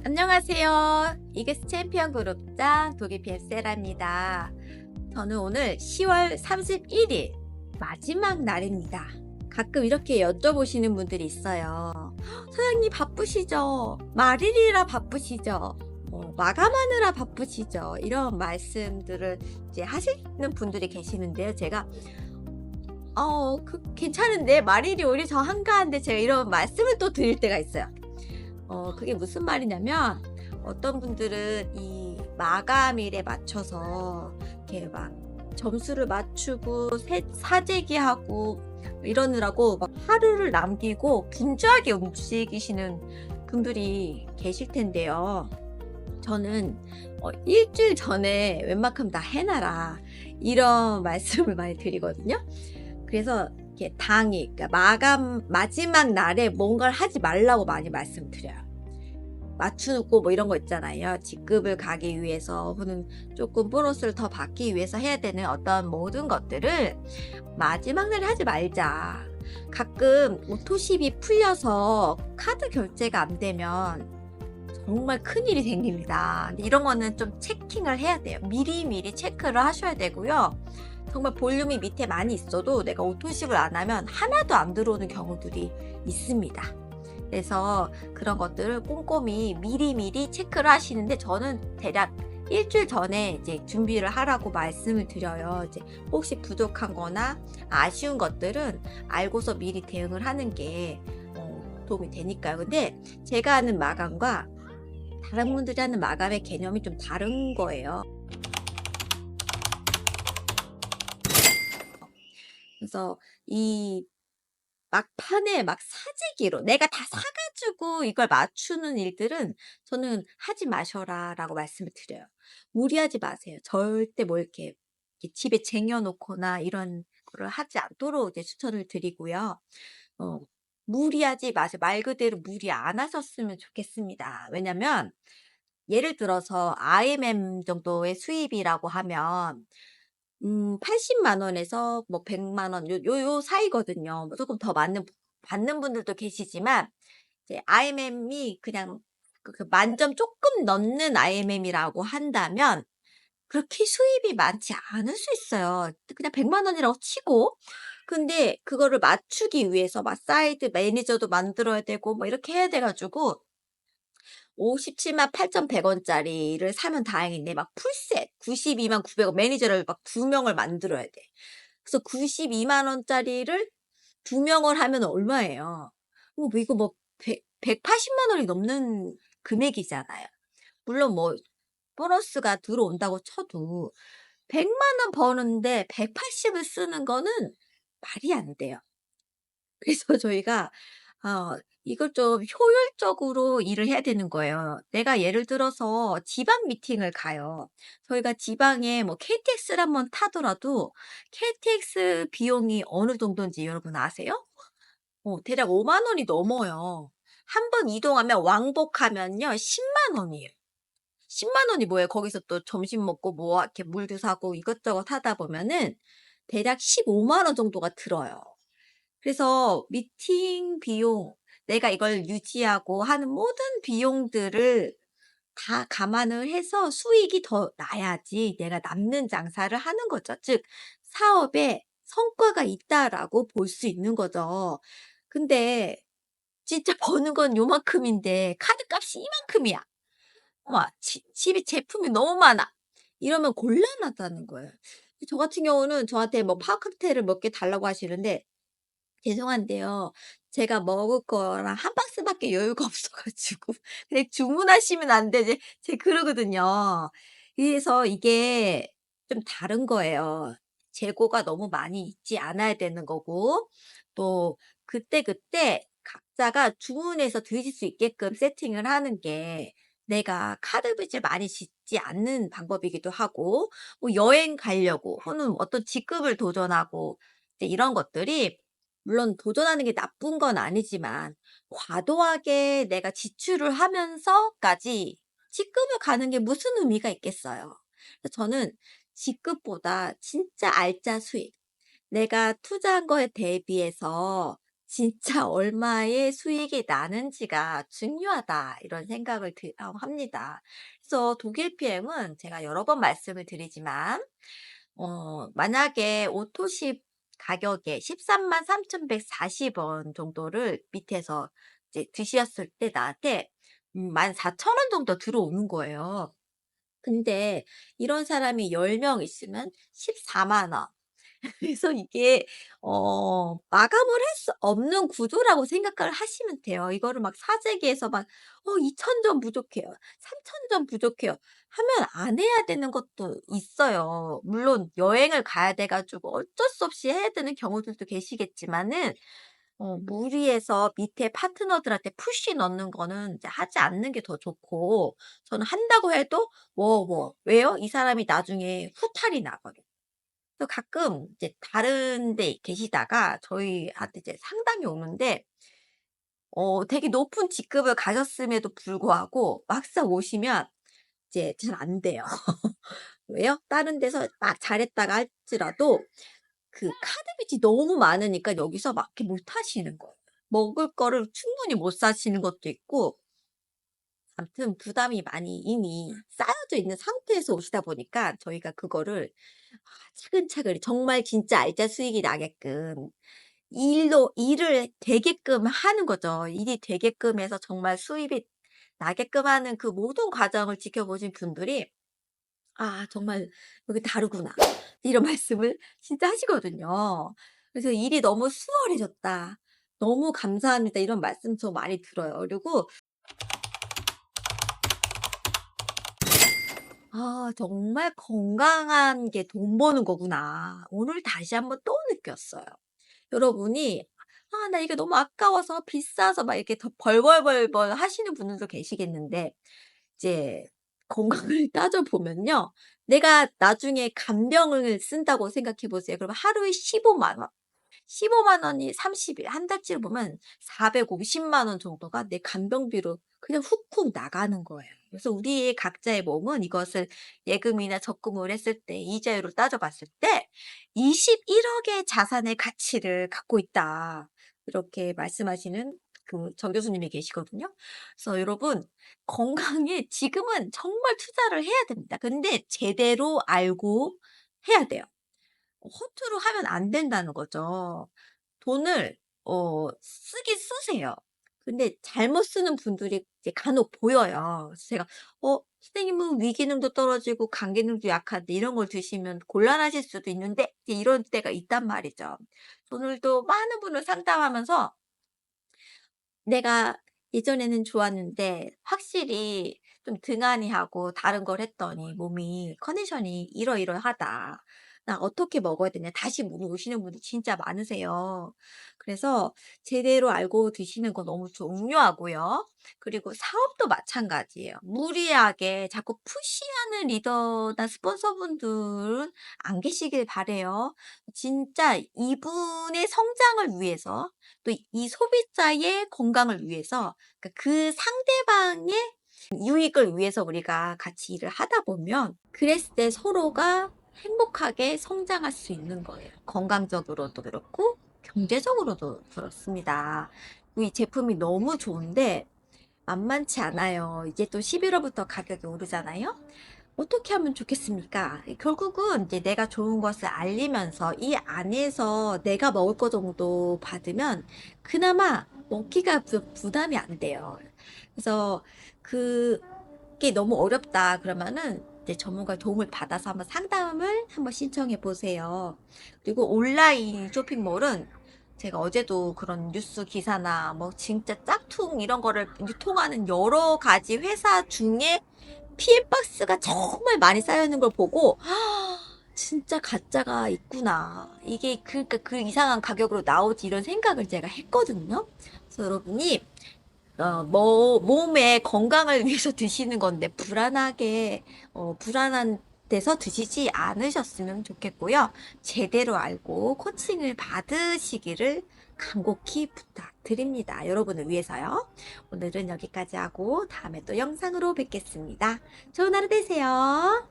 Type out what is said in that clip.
안녕하세요. 이게스 챔피언 그룹장 독일 BF세라입니다. 저는 오늘 10월 31일 마지막 날입니다. 가끔 이렇게 여쭤보시는 분들이 있어요. 소장님 바쁘시죠? 말일이라 바쁘시죠? 마감하느라 바쁘시죠? 이런 말씀들을 이제 하시는 분들이 계시는데요. 제가 괜찮은데 말일이 오히려 저 한가한데 제가 이런 말씀을 또 드릴 때가 있어요. 그게 무슨 말이냐면 어떤 분들은 이 마감일에 맞춰서 이렇게 막 점수를 맞추고 사재기하고 이러느라고 막 하루를 남기고 분주하게 움직이시는 분들이 계실 텐데요. 저는 일주일 전에 웬만큼 다 해놔라 이런 말씀을 많이 드리거든요. 그래서 이렇게 당일, 그러니까 마지막 날에 뭔가를 하지 말라고 많이 말씀드려요. 맞추고 뭐 이런 거 있잖아요. 직급을 가기 위해서 혹은 조금 보너스를 더 받기 위해서 해야 되는 어떤 모든 것들을 마지막 날에 하지 말자. 가끔 오토십이 풀려서 카드 결제가 안 되면 정말 큰일이 생깁니다. 근데 이런 거는 좀 체킹을 해야 돼요. 미리미리 체크를 하셔야 되고요. 정말 볼륨이 밑에 많이 있어도 내가 오토십을 안 하면 하나도 안 들어오는 경우들이 있습니다. 그래서 그런 것들을 꼼꼼히 미리미리 체크를 하시는데 저는 대략 일주일 전에 이제 준비를 하라고 말씀을 드려요. 이제 혹시 부족한 거나 아쉬운 것들은 알고서 미리 대응을 하는 게 도움이 되니까요. 근데 제가 하는 마감과 다른 분들이 하는 마감의 개념이 좀 다른 거예요. 그래서 이 막판에 막 사재기로 내가 다 사 가지고 이걸 맞추는 일들은 저는 "하지 마셔라."라고 말씀을 드려요. 무리하지 마세요. 절대 뭐 이렇게 집에 쟁여 놓거나 이런 거를 하지 않도록 이제 추천을 드리고요. 어 무리하지 마세요. 말 그대로 무리 안 하셨으면 좋겠습니다. 왜냐면 예를 들어서 IMM 정도의 수입이라고 하면 80만 원에서 뭐 100만 원 요 사이거든요. 뭐 조금 더 받는 분들도 계시지만 이제 IMM이 그냥 만점 쪼끔 넘는 IMM이라고 한다면 그렇게 수입이 많지 않을 수 있어요. 그냥 100만 원이라고 치고. 근데 그거를 맞추기 위해서 막 사이드 매니저도 만들어야 되고 뭐 이렇게 해야 돼 가지고 57만 8,100 원짜리를 사면 다행인데 막 풀셋 92만 900원 매니저를 막 2 명을 만들어야 돼. 그래서 92만 원짜리를 2 명을 하면 얼마예요? 이거 뭐 180만 원이 넘는 금액이잖아요. 물론 뭐 보너스가 들어온다고 쳐도 100만 원 버는데 180을 쓰는 거는 말이 안 돼요. 그래서 저희가 이걸 좀 효율적으로 일을 해야 되는 거예요. 내가 예를 들어서 지방 미팅을 가요. 저희가 지방에 뭐 KTX를 한번 타더라도 KTX 비용이 어느 정도인지 여러분 아세요? 대략 5만 원이 넘어요. 한 번 이동하면 왕복하면요 10만 원이에요. 10만 원이 뭐예요? 거기서 또 점심 먹고 뭐 이렇게 물도 사고 이것저것 하다 보면은 대략 15만 원 정도가 들어요. 그래서 미팅 비용, 내가 이걸 유지하고 하는 모든 비용들을 다 감안을 해서 수익이 더 나야지 내가 남는 장사를 하는 거죠. 즉 사업에 성과가 있다라고 볼 수 있는 거죠. 근데 진짜 버는 건 요만큼인데 카드값이 이만큼이야. 와 집에 제품이 너무 많아. 이러면 곤란하다는 거예요. 저 같은 경우는 저한테 뭐 파워 칵테일을 몇 개 달라고 하시는데 죄송한데요. 제가 먹을 거랑 한 박스밖에 여유가 없어 가지고 그냥 주문하시면 안 돼. 제가 그러거든요. 그래서 이게 좀 다른 거예요. 재고가 너무 많이 있지 않아야 되는 거고 또 그때그때 각자가 주문해서 드실 수 있게끔 세팅을 하는 게 내가 카드 빚을 많이 짓지 않는 방법이기도 하고 뭐 여행 가려고 혹은 어떤 직급을 도전하고 이제 이런 것들이 물론 도전하는 게 나쁜 건 아니지만 과도하게 내가 지출을 하면서까지 직급을 가는 게 무슨 의미가 있겠어요. 그래서 저는 직급보다 진짜 알짜 수익, 내가 투자한 거에 대비해서 진짜 얼마의 수익이 나는지가 중요하다 이런 생각을 합니다. 그래서 독일 PM은 제가 여러 번 말씀을 드리지만 만약에 오토십 가격에 133,140원 정도를 밑에서 이제 드셨을 때 나한테 14,000원 정도 들어오는 거예요. 근데 이런 사람이 10명 있으면 140,000원. 그래서 이게 마감을 할 수 없는 구조라고 생각을 하시면 돼요. 이거를 막 사재기에서 막 2,000점 부족해요. 3,000점 부족해요." 하면 안 해야 되는 것도 있어요. 물론 여행을 가야 돼 가지고 어쩔 수 없이 해야 되는 경우들도 계시겠지만은 무리해서 밑에 파트너들한테 푸시 넣는 거는 이제 하지 않는 게 더 좋고, 저는 한다고 해도 왜요? 이 사람이 나중에 후탈이 나거든요. 그래서 가끔 이제 다른 데 계시다가 저희한테 이제 상담이 오는데 되게 높은 직급을 가졌음에도 불구하고 막상 오시면 이제 잘 안 돼요. 왜요? 다른 데서 막 잘했다가 할지라도 그 카드 빚이 너무 많으니까 여기서 막 이렇게 못 하시는 거예요. 먹을 거를 충분히 못 사시는 것도 있고, 아무튼 부담이 많이 이미 쌓여져 있는 상태에서 오시다 보니까 저희가 그거를 차근차근 정말 진짜 알짜 수익이 나게끔 일을 되게끔 하는 거죠. 일이 되게끔 해서 정말 수입이 나게끔 하는 그 모든 과정을 지켜보신 분들이 '아 정말 여기 다르구나.' 이런 말씀을 진짜 하시거든요. 그래서 "일이 너무 수월해졌다. 너무 감사합니다." 이런 말씀 저 많이 들어요. 그리고 '아 정말 건강한 게 돈 버는 거구나.' 오늘 다시 한번 또 느꼈어요. 여러분이 '아 나 이게 너무 아까워서 비싸서.' 막 이렇게 더 벌벌벌벌 하시는 분들도 계시겠는데, 이제 건강을 따져 보면요. 내가 나중에 간병을 쓴다고 생각해 보세요. 그럼 하루에 15만 원. 15만 원이 30일, 한 달치를 보면 450만 원 정도가 내 간병비로 그냥 훅훅 나가는 거예요. 그래서 우리 각자의 몸은 이것을 예금이나 적금을 했을 때 이자율을 따져 봤을 때 21억의 자산의 가치를 갖고 있다. 이렇게 말씀하시는 그 정 교수님이 계시거든요. 그래서 여러분, 건강에 지금은 정말 투자를 해야 됩니다. 근데 제대로 알고 해야 돼요. 허투루 하면 안 된다는 거죠. 돈을 쓰긴 쓰세요. 근데 잘못 쓰는 분들이 이제 간혹 보여요. 그래서 제가 선생님은 위 기능도 떨어지고 간 기능도 약한데 이런 걸 드시면 곤란하실 수도 있는데 이제 이런 때가 있단 말이죠. 오늘도 많은 분을 상담하면서 내가 예전에는 좋았는데 확실히 좀 등한히 하고 다른 걸 했더니 몸이 컨디션이 이러이러하다. 나 어떻게 먹어야 되냐. 다시 물어오시는 분이 진짜 많으세요. 그래서 제대로 알고 드시는 거 너무 중요하고요. 그리고 사업도 마찬가지예요. 무리하게 자꾸 푸시하는 리더나 스폰서분들은 안 계시길 바래요. 진짜 이분의 성장을 위해서, 또 이 소비자의 건강을 위해서, 그러니까 그 상대방의 유익을 위해서 우리가 같이 일을 하다 보면 그랬을 때 서로가 행복하게 성장할 수 있는 거예요. 건강적으로도 그렇고 경제적으로도 그렇습니다. 이 제품이 너무 좋은데 만만치 않아요. 이제 또 11월부터 가격이 오르잖아요. 어떻게 하면 좋겠습니까? 결국은 이제 내가 좋은 것을 알리면서 이 안에서 내가 먹을 거 정도 받으면 그나마 먹기가 부담이 안 돼요. 그래서 그게 너무 어렵다 그러면은 이제 전문가의 도움을 받아서 한번 상담을 한번 신청해 보세요. 그리고 온라인 쇼핑몰은 제가 어제도 그런 뉴스 기사나 뭐 진짜 짝퉁 이런 거를 유통하는 여러 가지 회사 중에 PM박스가 정말 많이 쌓여 있는 걸 보고 '진짜 가짜가 있구나. 이게 그러니까 그 이상한 가격으로 나오지.' 이런 생각을 제가 했거든요. 그래서 여러분이 몸의 건강을 위해서 드시는 건데 불안한 데서 드시지 않으셨으면 좋겠고요. 제대로 알고 코칭을 받으시기를 간곡히 부탁드립니다. 여러분을 위해서요. 오늘은 여기까지 하고 다음에 또 영상으로 뵙겠습니다. 좋은 하루 되세요.